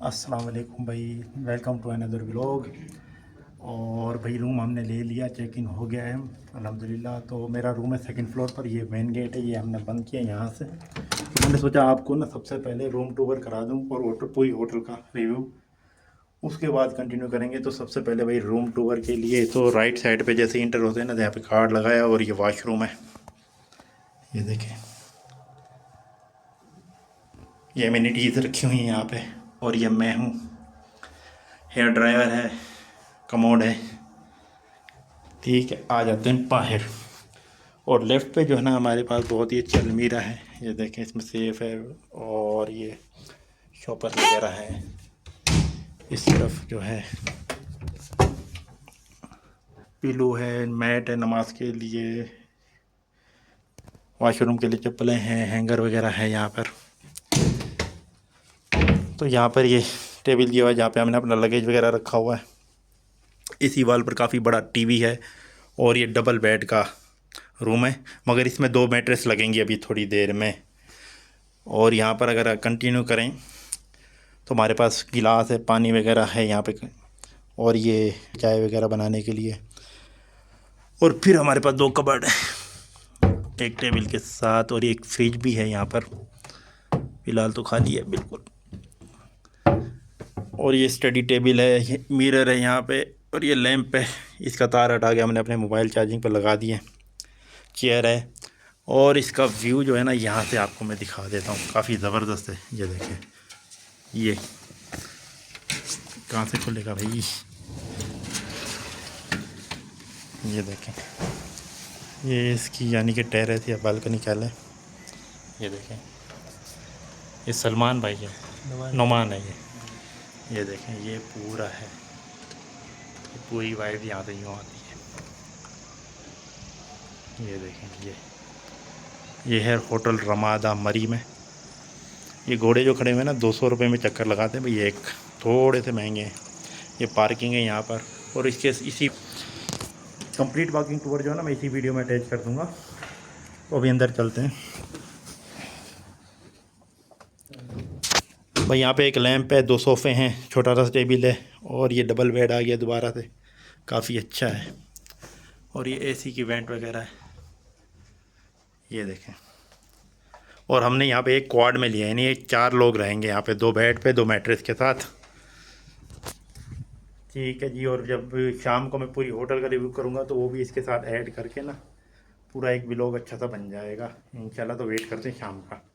अस्सलाम वालेकुम भाई, वेलकम टू अनदर व्लॉग। और भाई रूम हमने ले लिया, चेक इन हो गया है अल्हम्दुलिल्लाह। तो मेरा रूम है सेकंड फ्लोर पर, ये मेन गेट है, ये हमने बंद किया यहाँ से। तो मैंने सोचा आपको ना सबसे पहले रूम टूर करा दूँ और पूरी होटल का रिव्यू, उसके बाद कंटिन्यू करेंगे। तो सबसे पहले भाई रूम टूर के लिए तो राइट साइड पर जैसे इंटर होते हैं ना, यहाँ पर कार्ड लगाया और ये वाशरूम है, ये देखें, ये एमिनिटीज़ रखी हुई हैं यहाँ पे। और ये मैं हूँ, हेयर ड्रायर है, कमोड है, ठीक है। आ जाते हैं बाहर। और लेफ़्ट पे जो है ना हमारे पास बहुत ही अच्छा अलमीरा है, ये देखें, इसमें सेफ़ है और ये शॉपर वगैरह है। इस तरफ जो है पिलो है, मैट है नमाज के लिए, वॉशरूम के लिए चप्पलें हैं, हैंगर वगैरह है यहाँ पर। तो यहाँ पर ये टेबल दिया हुआ है जहाँ पे हमने अपना लगेज वगैरह रखा हुआ है। इसी वॉल पर काफ़ी बड़ा टीवी है और ये डबल बेड का रूम है, मगर इसमें 2 मैट्रेस लगेंगे अभी थोड़ी देर में। और यहाँ पर अगर कंटिन्यू करें तो हमारे पास गिलास है, पानी वगैरह है यहाँ पे, और ये चाय वगैरह बनाने के लिए। और फिर हमारे पास 2 कबर्ड है एक टेबल के साथ, और एक फ्रिज भी है यहाँ पर, फ़िलहाल तो खाली है बिल्कुल। और ये स्टडी टेबल है, ये मिरर है यहाँ पे, और ये लैंप है, इसका तार हटा के हमने अपने मोबाइल चार्जिंग पर लगा दिए। चेयर है, और इसका व्यू जो है ना यहाँ से आपको मैं दिखा देता हूँ, काफ़ी ज़बरदस्त है। ये देखें, ये कहाँ से खुलेगा भाई, ये देखें, ये इसकी यानी कि टेरेस या बालकनी कह लें। ये देखें, ये सलमान भाई है, नुमान है ये देखें, ये पूरा है, ये पूरी वाइब यहाँ से यूँ आती है। ये देखें, ये है होटल रमादा मरी में। ये घोड़े जो खड़े हुए हैं ना 200 रुपये में चक्कर लगाते हैं भाई, एक थोड़े से महंगे हैं। ये पार्किंग है यहाँ पर, और इसके इसी कंप्लीट वॉकिंग टूर जो है ना मैं इसी वीडियो में अटैच कर दूँगा। तो अभी अंदर चलते हैं भाई। यहाँ पे एक लैंप है, 2 सोफ़े हैं, छोटा सा टेबल है, और ये डबल बेड आ गया दोबारा से, काफ़ी अच्छा है। और ये एसी की वेंट वगैरह है, ये देखें। और हमने यहाँ पे एक क्वाड में लिया है, यानी 4 लोग रहेंगे यहाँ पे, 2 बेड पे 2 मैट्रेस के साथ, ठीक है जी। और जब शाम को मैं पूरी होटल का रिव्यू करूँगा तो वो भी इसके साथ ऐड करके ना पूरा एक व्लॉग अच्छा सा बन जाएगा इंशाल्लाह। तो वेट करते हैं शाम का।